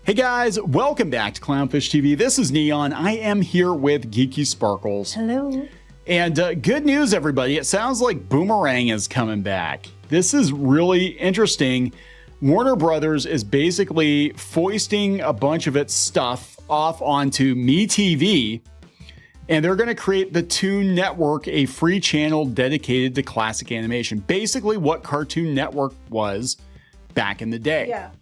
Hey guys, welcome back to Clownfish TV. This is Kneon. I am here with Geeky Sparkles. Hello. And good news, everybody. It sounds like Boomerang is coming back. This is really interesting. Warner Brothers is basically foisting a bunch of its stuff off onto MeTV, and they're going to create the Toon Network, a free channel dedicated to classic animation. Basically what Cartoon Network was back in the day. Yeah.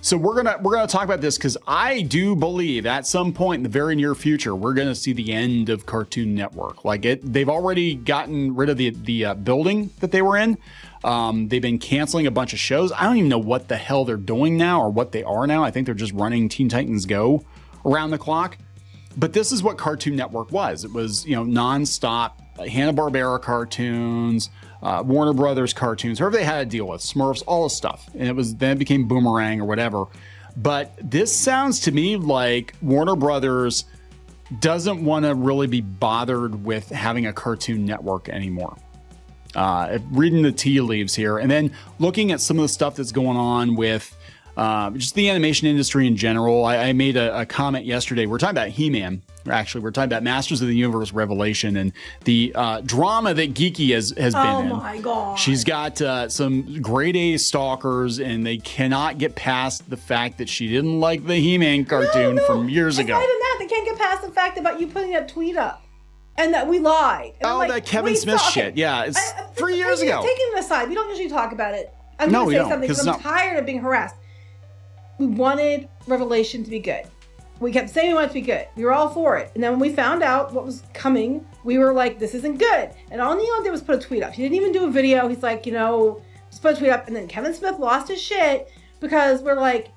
So we're gonna talk about this because I do believe at some point in the very near future we're gonna see the end of Cartoon Network. They've already gotten rid of the building that they were in. They've been canceling a bunch of shows. I don't even know what the hell they're doing now or what they are now. I think they're just running Teen Titans Go around the clock. But this is what Cartoon Network was. It was, nonstop Hanna-Barbera cartoons, Warner Brothers cartoons, whoever they had to deal with, Smurfs, all this stuff. And then it became Boomerang or whatever. But this sounds to me like Warner Brothers doesn't want to really be bothered with having a Cartoon Network anymore. Reading the tea leaves here and then looking at some of the stuff that's going on with just the animation industry in general. I made a comment yesterday. We're talking about He-Man. Actually, we're talking about Masters of the Universe Revelation and the drama that Geeky has been in. Oh my God. She's got some grade A stalkers, and they cannot get past the fact that she didn't like the He-Man cartoon from years ago. Not even that. They can't get past the fact about you putting that tweet up and that we lied. And that Kevin Smith shit. Yeah, it's 3 years ago. Taking it aside, we don't usually talk about it. I'm No, going we to say don't, something because I'm tired of being harassed. We wanted Revelation to be good. We kept saying we wanted it to be good. We were all for it. And then when we found out what was coming, we were like, this isn't good. And all Kneon did was put a tweet up. He didn't even do a video. He's like, just put a tweet up. And then Kevin Smith lost his shit because we're like,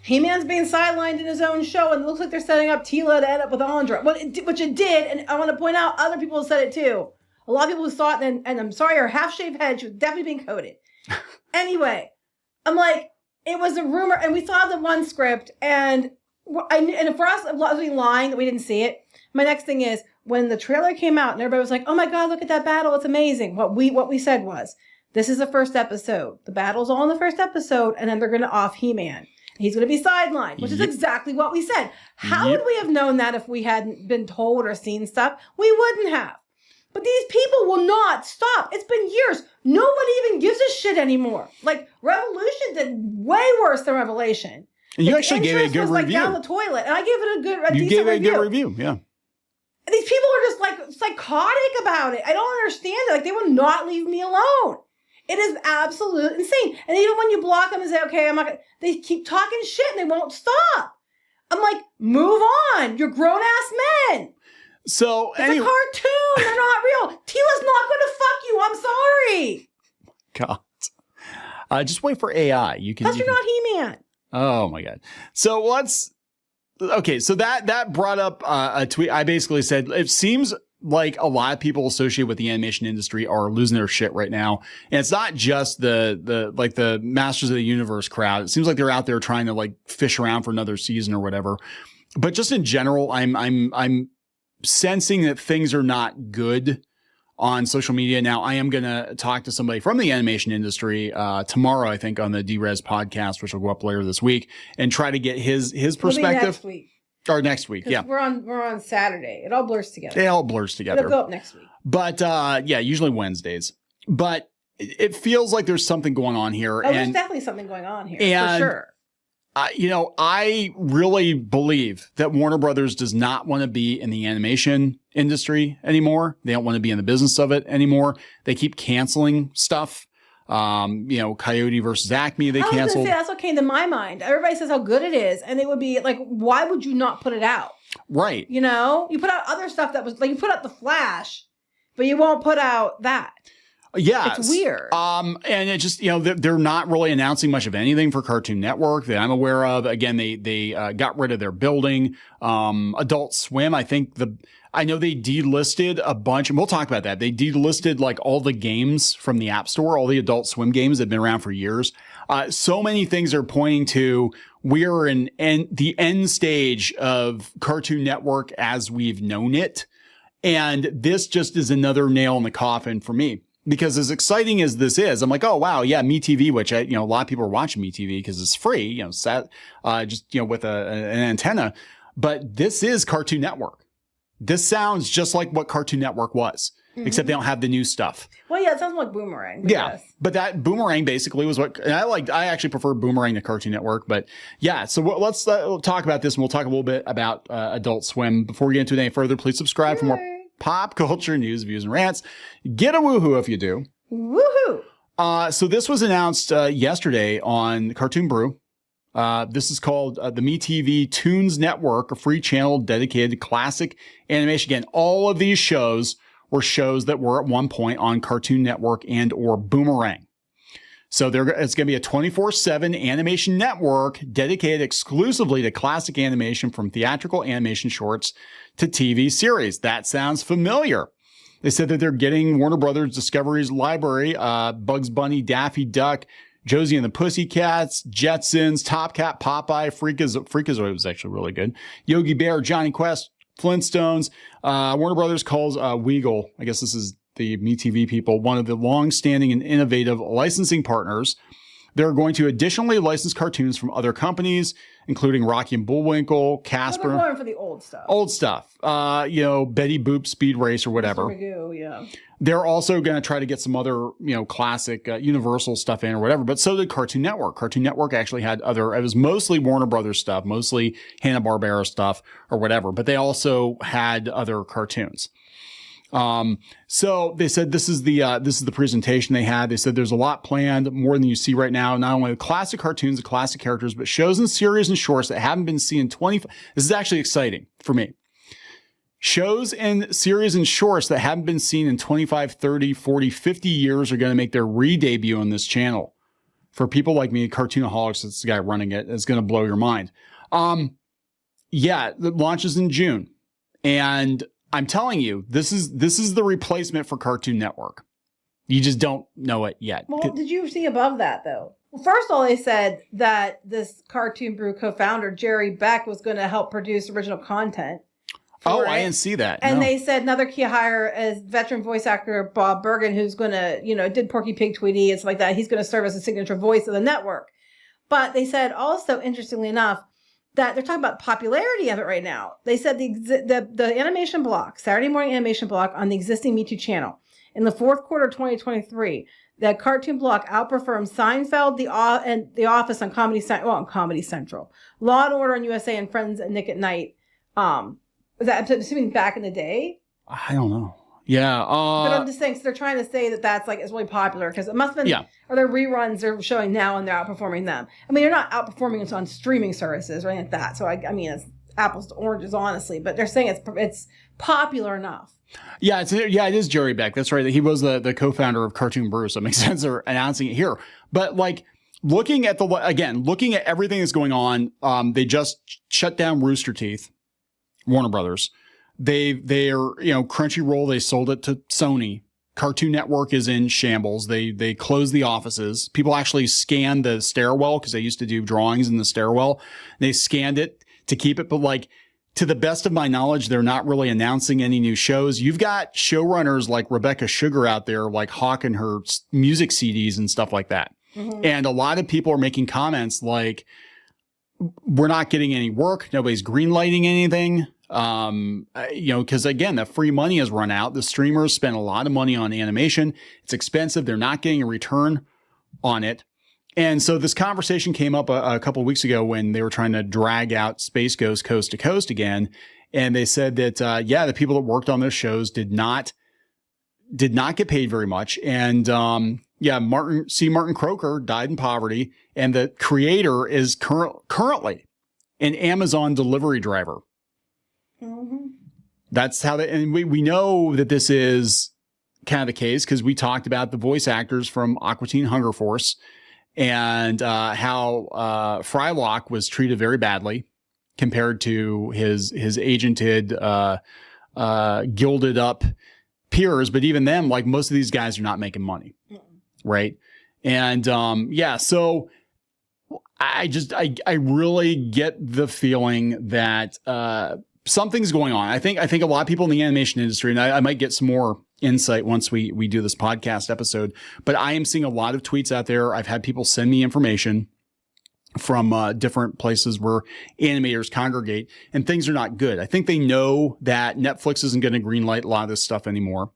He-Man's being sidelined in his own show, and it looks like they're setting up Tila to end up with Andra, which it did. And I want to point out, other people have said it too. A lot of people who saw it, and I'm sorry, her half-shaved head, she was definitely being coded. Anyway, I'm like, it was a rumor, and we saw the one script, and for us, it was lying that we didn't see it. My next thing is, when the trailer came out, and everybody was like, oh my God, look at that battle, it's amazing. What we said was, this is the first episode. The battle's all in the first episode, and then they're going to off He-Man. He's going to be sidelined, which is exactly what we said. How would we have known that if we hadn't been told or seen stuff? We wouldn't have. But these people will not stop. It's been years. Nobody even gives a shit anymore. Like, Revolution did way worse than Revelation. And you actually gave it a good review. Down the toilet, and I gave it a decent review. You gave it a good review, yeah. And these people are just like psychotic about it. I don't understand it. Like, they will not leave me alone. It is absolute insane. And even when you block them and say, okay, I'm not gonna, they keep talking shit and they won't stop. I'm like, move on. You're grown ass men. So it's a cartoon. They're not real. Tila's not going to fuck you. I'm sorry. God. Just wait for AI. Plus, you're not He-Man. Oh my God. So so that brought up a tweet. I basically said, it seems like a lot of people associated with the animation industry are losing their shit right now. And it's not just the Masters of the Universe crowd. It seems like they're out there trying to fish around for another season or whatever. But just in general, I'm sensing that things are not good on social media. Now, I am going to talk to somebody from the animation industry tomorrow, I think, on the D-Res podcast, which will go up later this week, and try to get his perspective. Next week. Or next week, yeah. We're on Saturday. It all blurs together. It all blurs together. It'll go up next week. But usually Wednesdays. But it feels like there's something going on here. Oh, there's definitely something going on here, for sure. I really believe that Warner Brothers does not want to be in the animation industry anymore. They don't want to be in the business of it anymore. They keep canceling stuff. Coyote versus Acme, they canceled. I was going to say, that's what came to my mind. Everybody says how good it is. And it would be like, why would you not put it out? Right. You put out other stuff that was like, you put out The Flash, but you won't put out that. Yeah, it's weird. And it just, they're not really announcing much of anything for Cartoon Network that I'm aware of. Again, they got rid of their building. Adult Swim, I know they delisted a bunch, and we'll talk about that. They delisted all the games from the App Store, all the Adult Swim games that have been around for years. So many things are pointing to we're in the end stage of Cartoon Network as we've known it. And this just is another nail in the coffin for me. Because as exciting as this is, I'm like, oh wow, yeah, MeTV, which a lot of people are watching MeTV because it's free, with an antenna. But this is Cartoon Network. This sounds just like what Cartoon Network was, except they don't have the new stuff. Well, yeah, it sounds like Boomerang. Yeah, but that Boomerang basically was what, and I actually prefer Boomerang to Cartoon Network. But yeah, so let's talk about this, and we'll talk a little bit about Adult Swim. Before we get into it any further, please subscribe for more pop culture news, views, and rants. Get a woohoo if you do. Woohoo! So this was announced yesterday on Cartoon Brew. This is called the MeTV Toons Network, a free channel dedicated to classic animation. Again, all of these shows were shows that were at one point on Cartoon Network and or Boomerang. So it's going to be a 24/7 animation network dedicated exclusively to classic animation, from theatrical animation shorts to TV series. That sounds familiar. They said that they're getting Warner Brothers Discovery's library, Bugs Bunny, Daffy Duck, Josie and the Pussycats, Jetsons, Top Cat, Popeye, Freakazoid was actually really good, Yogi Bear, Johnny Quest, Flintstones. Warner Brothers calls Weagle, I guess this is the MeTV people, one of the long-standing and innovative licensing partners. They're going to additionally license cartoons from other companies, including Rocky and Bullwinkle, Casper. They're going for the old stuff. Old stuff. Betty Boop, Speed Race, or whatever. Magoo, yeah. They're also going to try to get some other, classic Universal stuff in or whatever. But so did Cartoon Network. Cartoon Network actually had it was mostly Warner Brothers stuff, mostly Hanna-Barbera stuff or whatever. But they also had other cartoons. So they said this is the presentation they had. They said there's a lot planned, more than you see right now. Not only the classic cartoons, the classic characters, but shows and series and shorts that haven't been seen in 20. This is actually exciting for me. Shows and series and shorts that haven't been seen in 25, 30, 40, 50 years are going to make their re-debut on this channel. For people like me, Cartoonaholics, that's the guy running it, it's going to blow your mind. It launches in June. And I'm telling you, this is the replacement for Cartoon Network. You just don't know it yet. Well, did you see above that, though? Well, first of all, they said that this Cartoon Brew co-founder, Jerry Beck, was going to help produce original content. Oh, I didn't see that. And they said another key hire is veteran voice actor Bob Bergen, who's going to, did Porky Pig Tweety and stuff like that. He's going to serve as a signature voice of the network. But they said also, interestingly enough, that they're talking about popularity of it right now. They said the animation block, Saturday morning animation block on the existing MeToo channel in the fourth quarter of 2023, that cartoon block outperformed Seinfeld, The Office on Comedy Central, Law and Order on USA, and Friends and Nick at Night. Was that, I'm assuming, back in the day? I don't know. Yeah. But I'm just saying, so they're trying to say that that's it's really popular because it must have been, or their reruns they're showing now and they're outperforming them. I mean, they're not outperforming us on streaming services or anything like that. So I mean, it's apples to oranges, honestly, but they're saying it's popular enough. Yeah, it is Jerry Beck. That's right. He was the co-founder of Cartoon Brew, so it makes sense they're announcing it here. But looking at everything that's going on, they just shut down Rooster Teeth, Warner Brothers. They're Crunchyroll, they sold it to Sony. Cartoon Network is in shambles. They closed the offices. People actually scanned the stairwell because they used to do drawings in the stairwell. They scanned it to keep it, but to the best of my knowledge, they're not really announcing any new shows. You've got showrunners like Rebecca Sugar out there, hawking her music CDs and stuff like that. Mm-hmm. And a lot of people are making comments like, we're not getting any work. Nobody's greenlighting anything. Because again, the free money has run out. The streamers spend a lot of money on animation. It's expensive. They're not getting a return on it. And so this conversation came up a couple of weeks ago when they were trying to drag out Space Ghost Coast to Coast again. And they said that, the people that worked on those shows did not get paid very much. And, Martin Croker died in poverty, and the creator is currently an Amazon delivery driver. Mm-hmm. That's how and we know that this is kind of the case because we talked about the voice actors from Aqua Teen Hunger Force and how Frylock was treated very badly compared to his agented, gilded up peers. But even them, most of these guys are not making money, right? And so I really get the feeling that something's going on. I think a lot of people in the animation industry, and I might get some more insight once we do this podcast episode. But I am seeing a lot of tweets out there. I've had people send me information from different places where animators congregate, and things are not good. I think they know that Netflix isn't going to greenlight a lot of this stuff anymore.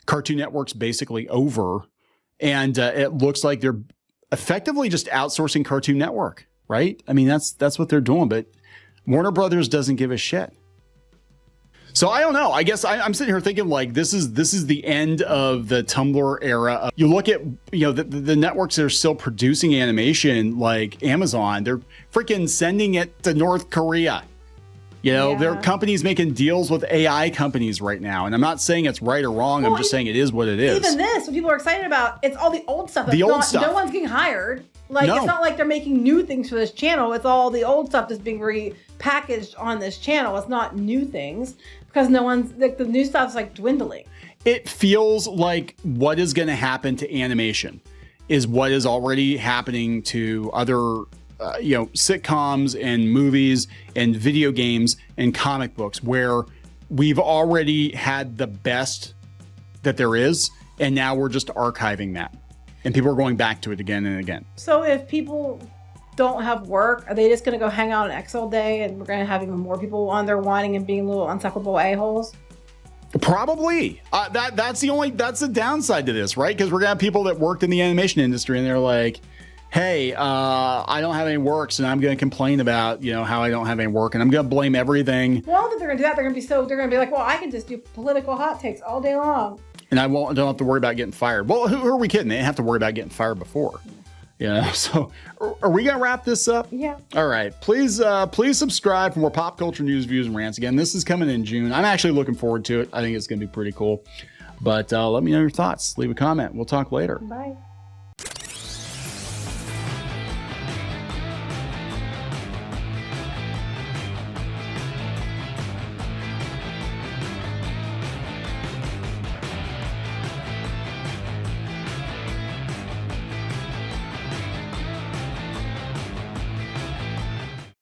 Cartoon Network's basically over, and it looks like they're effectively just outsourcing Cartoon Network, right? I mean, that's what they're doing, but Warner Brothers doesn't give a shit. So I don't know. I guess I'm sitting here thinking like this is the end of the Tumblr era. You look at the networks that are still producing animation, like Amazon. They're freaking sending it to North Korea. There are companies making deals with AI companies right now, and I'm not saying it's right or wrong. I'm just saying it is what it is. Even this, what people are excited about, it's all the old stuff. The old stuff. No one's getting hired. Like it's not like they're making new things for this channel. It's all the old stuff that's being repackaged on this channel. It's not new things because no one's like the new stuff's like dwindling. It feels like what is going to happen to animation is what is already happening to other sitcoms and movies and video games and comic books, where we've already had the best that there is, and now we're just archiving that. And people are going back to it again and again. So if people don't have work, are they just going to go hang out on X all day and we're going to have even more people on there whining and being little unsuckable a-holes? Probably. That's the downside to this, right? Because we're going to have people that worked in the animation industry and they're like, hey, I don't have any work, so I'm going to complain about, how I don't have any work, and I'm going to blame everything. Well, that they're going to do that, they're going to be like, well, I can just do political hot takes all day long. And I don't have to worry about getting fired. Well, who are we kidding? They didn't have to worry about getting fired before. So are we going to wrap this up? Yeah. All right. Please subscribe for more pop culture news, views, and rants. Again, this is coming in June. I'm actually looking forward to it. I think it's going to be pretty cool. But let me know your thoughts. Leave a comment. We'll talk later. Bye.